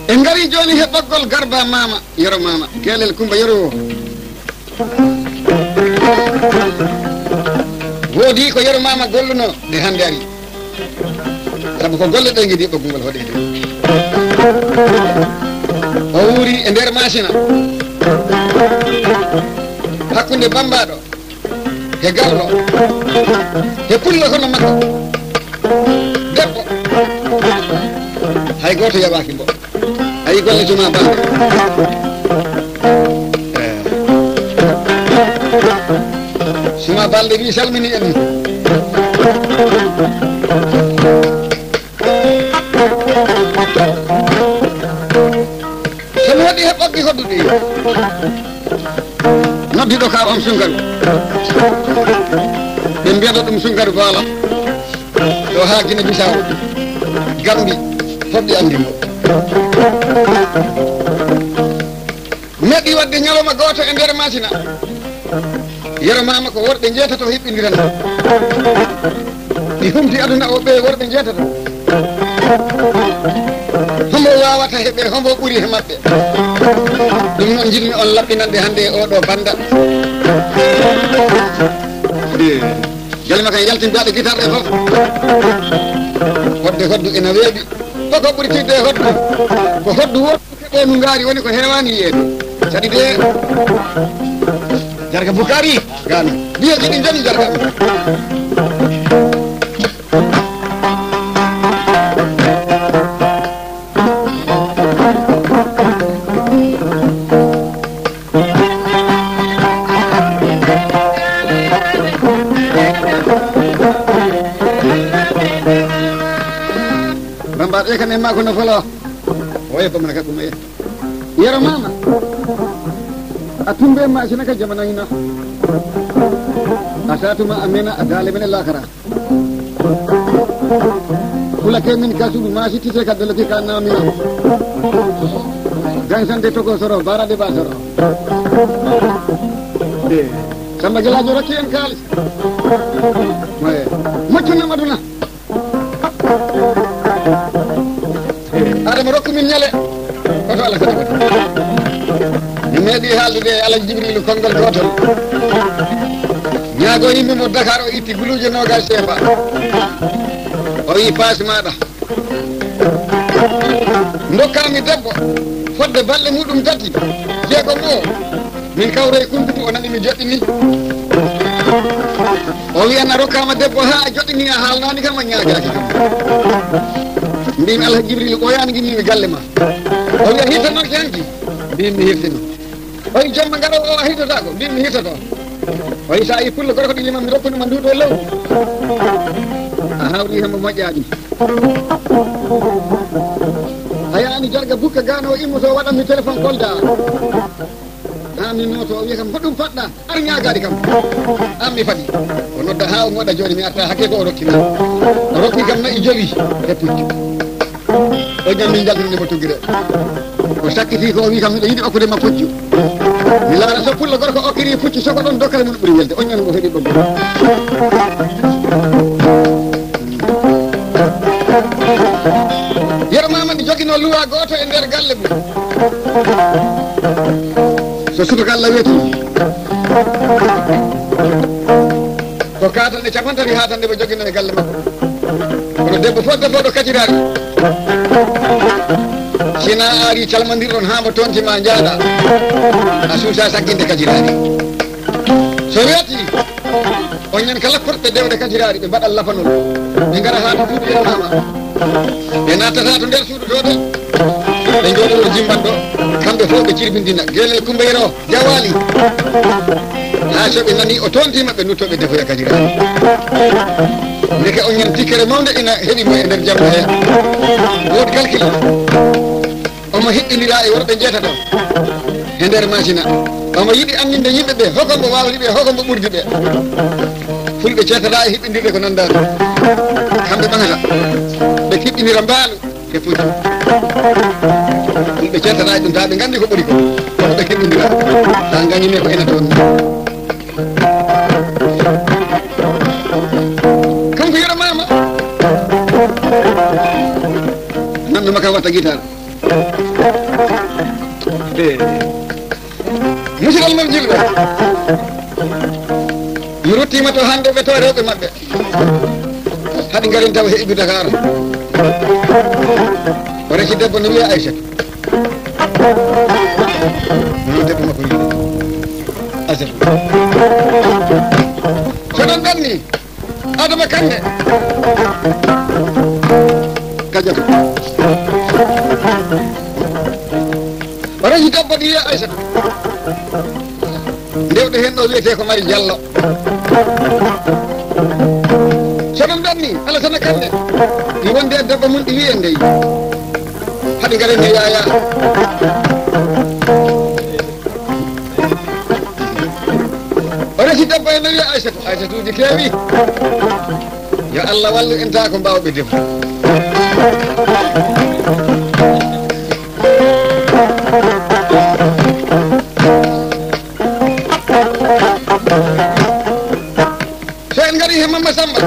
en ngari joni heɓɓoggol garba mama yoro mama kelel Kumba yoro woodi ko yoro mama golluno nde hande ari sabu ko golle ɗe guiɗi ɓoggugol hoɗede o wuuri e nder machine hakkude bambaɗo e gallo e pullo kono makko debbo hay goto yaɓaki mbo ayi golle juma balɗe suma balɗe wi salmini en somi waɗi heɓɓogge hodduɗe noddiɗo ka on sungaru ɓe mbiyata ɗum sungaru baala ɗo ha Guinée Bissau Gambi hoɓɓe andimo meɗi wadde ñalawma goto e nder machine yero mama ko worɓe jeetato hiɓɓidiran ɗi humti aduna o ɓe worɓe jeetato hombo wawata heɓe hombo ɓuuri he mabɓe ɗum noon jinmi on laɓɓinande hande oɗo banda jalima kan yaltimdaɗe guitare e foof hodde hoddu ina weeɓi koko ɓuuri tidde e hoddu ko hoddu woddu keɓe nu ngaari woni ko hewani yiyede saɗi de jarga Bukari gano biyeji ɗi joni jarga bambaɗe kan e mako no folo oye bamana ka ɗum e yero mama a tumbe machine ka jamana hina a satuma amena a dale men lakara fulake min kasuɗu masi tise ka dolati ka namina gansande togo soro barade ba soro samba gelajo rakki en kalis moccunam aduna adama rokku min ñale koto Allah kadi mi meeɗi haaldude e Alaji Jibrilu konngol gotol ñaago yimɓe mo Dakar o itti guluuje nogas sefa o wi passe maɗa dokkami debbo fodde balɗe muɗum tati jeego ngo min kawre kumpitu o nani mi joɗɗini o wi an a rokkama debbo ha a joɗɗini a haalnani kam a ñaagaki kam mbimi Alaji Jibril ɓoyani guimmimi galle ma o wi a hirtannoke hanki mbimi mi hirtino o wi jomma ngaro o a hirtotako mbimi mi hirtoto o wi sa yi pullo gorko ɗo yima mi rokkunima nduɗo law a hawri hembo moƴƴaɗi a yaani jarga bukka gano o immoto waɗanmi téléphone kolda ha mi noto o wiya kam hoɗum paɗɗa ar ñagade kam an mi faɗi o nodda ha o moɗa joni mi arta hakke ko o rokkima o rokki kam nayi jowi e puccu o ñam min jaltinimo tuggire o sakkiti ko o wi kam miɗo yiɗi okkudema puccu mi laara so pullo gorko okkiri puccu soko ɗon dokkale mum ɓuuri welde o ñanmo heeɗi ɓoggo yero mama mi jogino luwa goto e nder galle mum so subaka Allah weeti ko katanɗe capantati ha tan nde ɓe jogino e galle makko kono debbo fof defoɗo kacirari sina ari calmodirɗon ha mbo tontima jaaɗa a suusa sakkinde kacirari so weeti on ñan kala porɓe dewde kacirari ɓe mbaɗa lafanol ɓe gara ha to duuɓi e mama ɓe nattata to nder suudu to de ɓe jooɗoɗo jimbat ɗo kamɓe fof ɓe cirbindina guelel Kumba Yero jawali ha so ɓe nani o tontima ɓe nuttoɓe defoya kajirani ndeke on ñan tikkere mawde ina heeɓimo e nder jamma he woodi calcul omo hiɓɓinira e worɓe jeetato e nder machine omo yiɗi andinde yimɓe ɓe hokombo wawri ɓe hokombo ɓurdi ɓe fulɓe ceetata e hiɓɓindirɗe ko nandani kamɓe ɓagata ɓe kiɓɓinira mbaalu e fuuti fulɓe ceetata e ɗum ta ɓe gandi ko ɓuri ko kono ɓe kiɓɓindira ta gañine ko ene toon kanko yiɗamama nanduma kam watta guitare musidal mam jilɓe mi ruttima to hande ɓe to rewɓe maɓɓe haɗi garin tawa heɓi Dakar o reci debbo no wiya Aissata noon debbo makko wiide Aissata soɗon ɗanni Adama Kane kajoto o reci debbo no wiya Aissata ndewɗo hen ɗo wiyete ko Mari Diallo soɗon ɗanni Alassane Kane ɗi wonde e debbo mum ɗi wiye ndeyi haɗi garen he Yaya o resi debbo en no wiya Aissata uji keewi yo Allah wallu en ta ko mbawɓe defo so en gari he Mamma Samba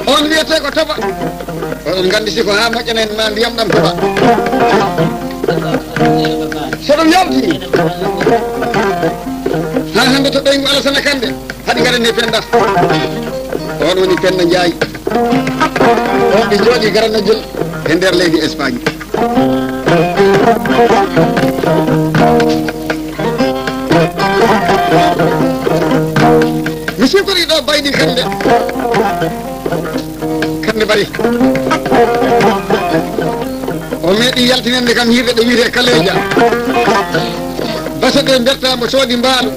on wiyete ko toɓa oɗon gandi siko ha moƴƴanen ma ndiyam ɗam toɓa soɗon yalti ha hande to ɓeygu Alassane Kane haɗi garen he Penda on woni Penda Ndiaye on ɓe jooɗi garana jël e nder leydi Espagne mi siftori ɗo baydi Kande bari o meeɗi yaltinende kam hirde ɗo wiyete Kaleja basa ɗe bertamo soodi mbaalu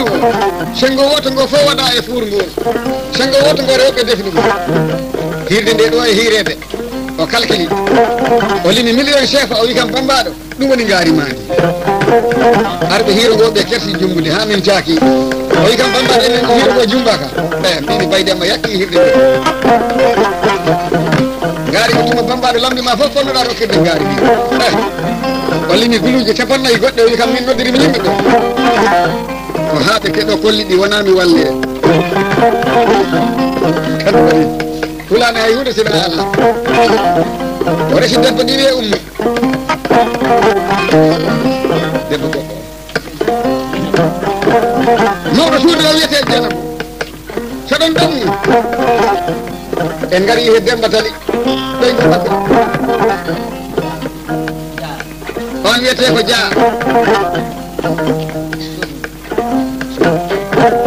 o sengo woto ngo fof waɗa e fuur ngol sengo woto ngo rewɓe defni ɗum hirde nde ɗo e hirede o calculi o limi million chef o wi kam bambaɗo ɗum woni ngaari maadi arɓe hiiro ngo ɓe kersi jumbude ha min caaki o wi kam bambaɗo enen hiiro ngo jumbaka mbimi baydema yaqqi hirde nde ngaari ko tuma bambaɗo lamdi ma fof fonnoɗa rokkirde ngaari ndi o limi guluji capannayyi goɗɗe o wi kam min noddirimi yimɓe ɓe ko haaɓe keɗo kolli ɗi wona mi walle kadi waɗi hulani hay hunde sina Allah o resi debbo ɗi wiye ummi debbo goɗɗo mawɗo suudu o wiyete Dieynaba soɗon ɗanni en gari he Demba Tali ɓeygu maɓɓe on wiyete ko Dia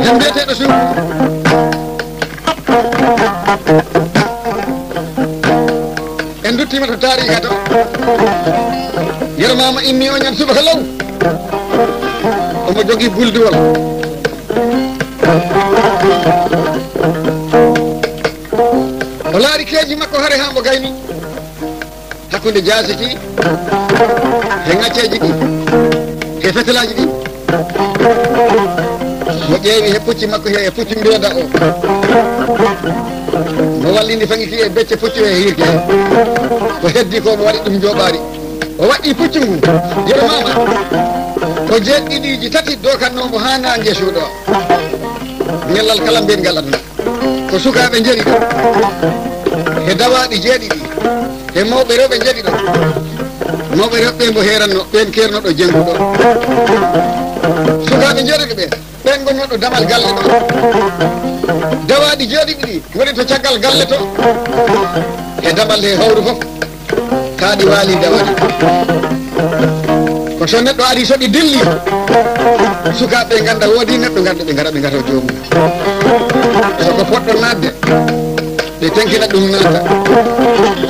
hen mbiyeteɗo suudu en duttima to tariga to yermama inni o ñan subaka law omo jogui bulduwol o laari keeji makko hare ha mbo gayni hakkude jasiki he ŋacceji ɗi he fetelaji ɗi mo ƴeewi he pucci makko he e pucci mbeeda o mo wallini fangiki e becce pucci e hirke he ko heddi ko mo waɗi ɗum jooɓaari o waɗɗi pucci ngu yermama ko jeeɗiɗiji tati dokannomo ha nangue suuɗo ñellal kala mbiyen ngal aduna ko sukaɓe jeeri ɗo e dawaɗi jeeɗiɗi e mawɓe rewɓe jeeɗi ɗo mawɓe rewɓe mbo heranno ɓen kernoɗo jengguɗo sukaɓe jeeɗiɗo ɓe ɓen gonnoɗo damal galle ɗo dawaɗi jeeɗiɗi ɗi goni to caggal galle to e damal he hawru foof kaaɗi waali dawaɗi ko so neɗɗo ari so ɗi dilli sukaɓe ganda woodi neɗɗo garɗo ɓe gara ɓe gato joomum soko poɗɗo nadde ɓe tenkina ɗum naata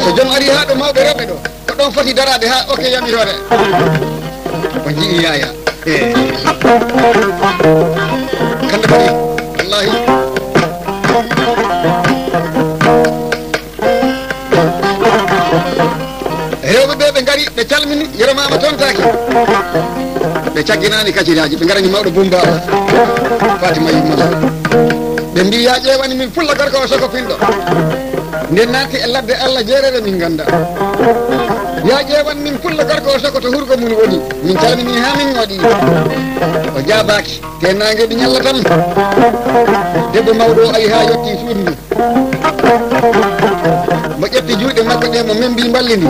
so joom ari ha ɗo mawɓe rewɓe ɗo ko ɗon foti darade ha oke yamirore o jii Yaya kande foti wallahi yeromama tontaki ɓe cagginani kaciraji ɓe garani mawɗo Bumba o Fatima Yimmal ɓe mbi ya ƴewani min fulla gorko o soko pinɗo nden naati e ladde Allah jeerere min ganda ya ƴewan min fulla gorko o soko to hurgo mum woni min calmini ha min ngoɗi o jaabaki te nangueɗi ñalla tan debbo mawɗo o ayi ha yetti suudu ndu mo ƴetti juuɗe makko ɗe mo membi balli ndi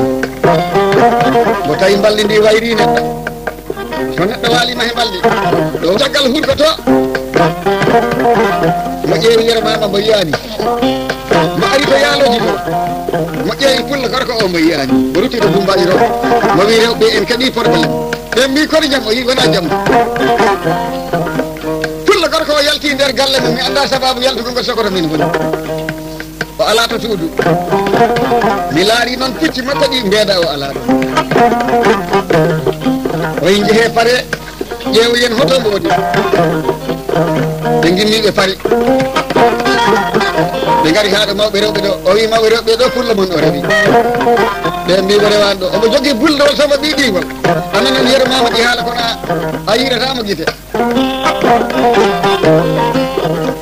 mo tawi balli ndi wayri neɗɗo so neɗɗo walima he balli ɗo caggal hurgoto mo ƴeewi yermama mo yiyani mo ari to yaaloji to mo ƴeewi pulla gorko o mo yiyani mo rutti to Bumbaji to mo wi rewɓe en kadi probléme ɓe mbi kono jaam o yi wona jaam pulla gorko o yalti nder galle mum mi anda sababu yaltugo ngol sokoto min woni o ala to suudu mi laari noon pucci makko ɗi mbeeɗa o ala ɗo o yi jeehe pare ƴeewoyen hoto mboodi ɓe gimmiɓe pare ɓe gari haɗo mawɓe rewɓe ɗo o wi mawɓe rewɓe ɗo pulla mon o rewi ɓe mbi o rewani ɗo omo jogui buldewol somo ɓiɗigol ananon yermama ɗi haala kono a yiratamo guite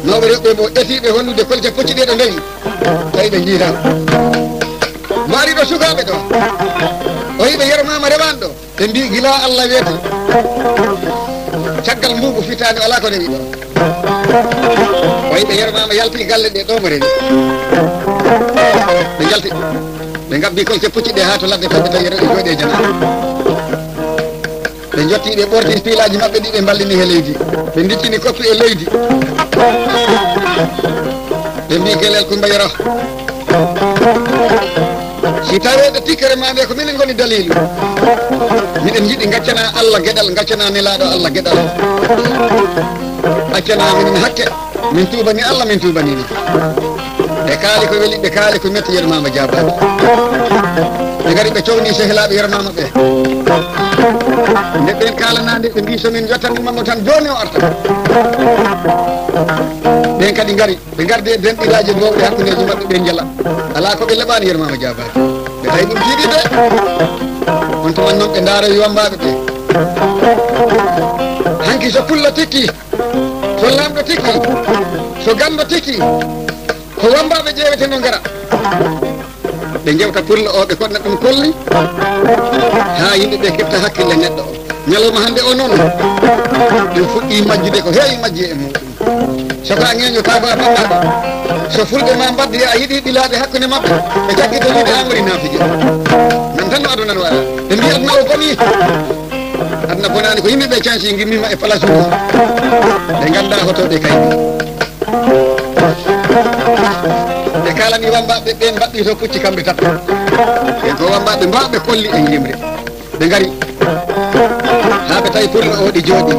mawɓe rewɓe mo ƴetiɓe honnude kolte pocci ɗe ɗo ndewi tawi ɓe jiitama mo ari ɗo sukaɓe ɗo o yiɓe yermama rewani ɗo ɓe mbi gila Allah weeti caggal mbugu fitade ala ko rewi ɗo o yiɓe yermama yalti galle ɗe ɗo mo rewi ɓe jalti ɓe gabbi kolte pucci ɗe ha to ladde toɓe tawi rewɓe jooɗe jana ɓe jotti ɓe ɓorti pilaji mabɓe ɗi ɓe ballini he leydi ɓe diccini koppi e leydi ɓe mbi guelel Coumba Yero si taweɗo tikkere ma nde ko minen goni dalilu miɗen jiiɗi gaccana Allah gueɗal gaccana nelaɗo Allah gueɗal accana minen hakke min tubani Allah min tubanini ɓe kaali ko weeli ɓe kaali ko metti yermama jabaki ɓe gari ɓe cowni sehlaɓe yermama ɓe nde ɓen kalanade ɓe mbi somin jottanimamo tan joni o arta ɓen kadi gari ɓe garde e denɗiraji mawɗe hakkudeji mabɓe ɓe jala ala koɓe leɓani yermama jabaki ɓe tawi ɗum jiiɗi ɓe on tuman noon ɓe daaro yombaɓe ɓe hanki so pulla tikki so lamɗo tikki so gando tikki ko wambaɓe ƴewete no gara ɓe jewta pulla o ɓe kodna ɗum kolli ha yimɓeɓe kefta hakkille neɗɗo o ñalawma hande o noon ɗum fuɗɗi majjude ko heewi majji e muɗum soko a ŋeñotaba bammaɗo so fulɓe ma mbaddi a yiiɗi ɓilade hakkude mabɓe ɓe caggitoniɓe Amadou Nafiji nan tan no aduna no waɗa ɓe mbi aduna o boni aduna bonani ko yimɓeɓe canci gimmima e place uji ɓe ganda hotoɓe kayɗi ɓe kalani wambaɓe ɓen mbaɗɗi to pucci kamɓe tappo ɓen ko wambaɓe mbawɓe kolli e yimre ɓe gari ha ɓe tawi pulla o ɗi jooɗi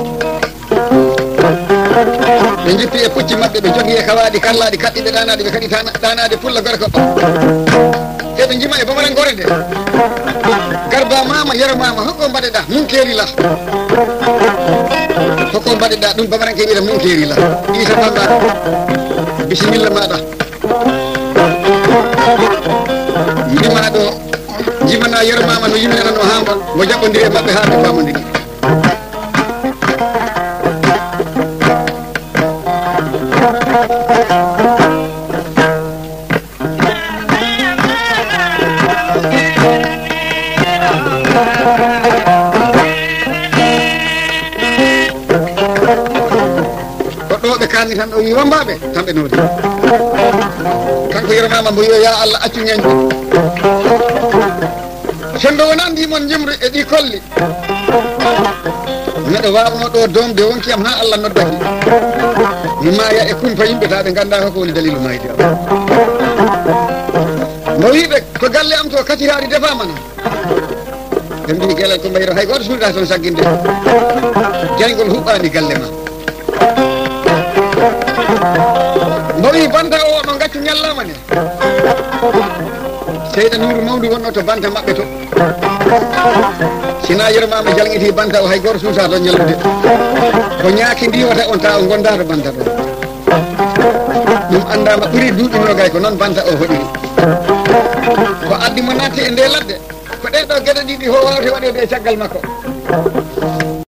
ɓe jippi e pucci mabɓe ɓe jogui e kawaɗi kallaɗi kaɗɗiɓe ɗanaɗi ɓe kadi ɗanade pulla gorko eɓe jima e bamaran gore nde garba mama yeromama hokko mbaɗeɗa munkerila hokko mbaɗeɗa ɗum bamaranke wiɗa munkerila isa bambaɗo bisimilla maɗa jimaɗo jimana yeromama no yimminano ha mo jaɓɓodiri e mabɓe ha ɓe famodiri kalni tan o wi wambaɓe tan ɓe noodi kanko yeromama mbo yo ya Allah accu ñañƴe sondo wona ndimon jimru e ɗi kolli neɗɗo wawno ɗo domde wonkiyam ha Allah noddaki mi maya e kumpa yimɓe ta ɓe ganda koko woni dalilu mayde mo wiɓe ko galle am to kacirari defamana ɓe mbi guelel Coumba Yero hay goto suuɗa toon sagginde jaygol huɓɓani galle ma mbo wi banta o no gaccu ñallama ne seyɗa Nouru mawdu wonno to banta mabɓe to sina yeromama jalguiti banta o hay goto suusa toon ñallude ko ñaaki ndiwata on ta o gonda to banta ɗo ɗum andama ɓuuri duuɓi nogay ko noon banta o hoɗiri ko addimo naati e nde ladde ko ɗeɗo gueɗe ɗiɗi ho wawte waɗede e caggal makko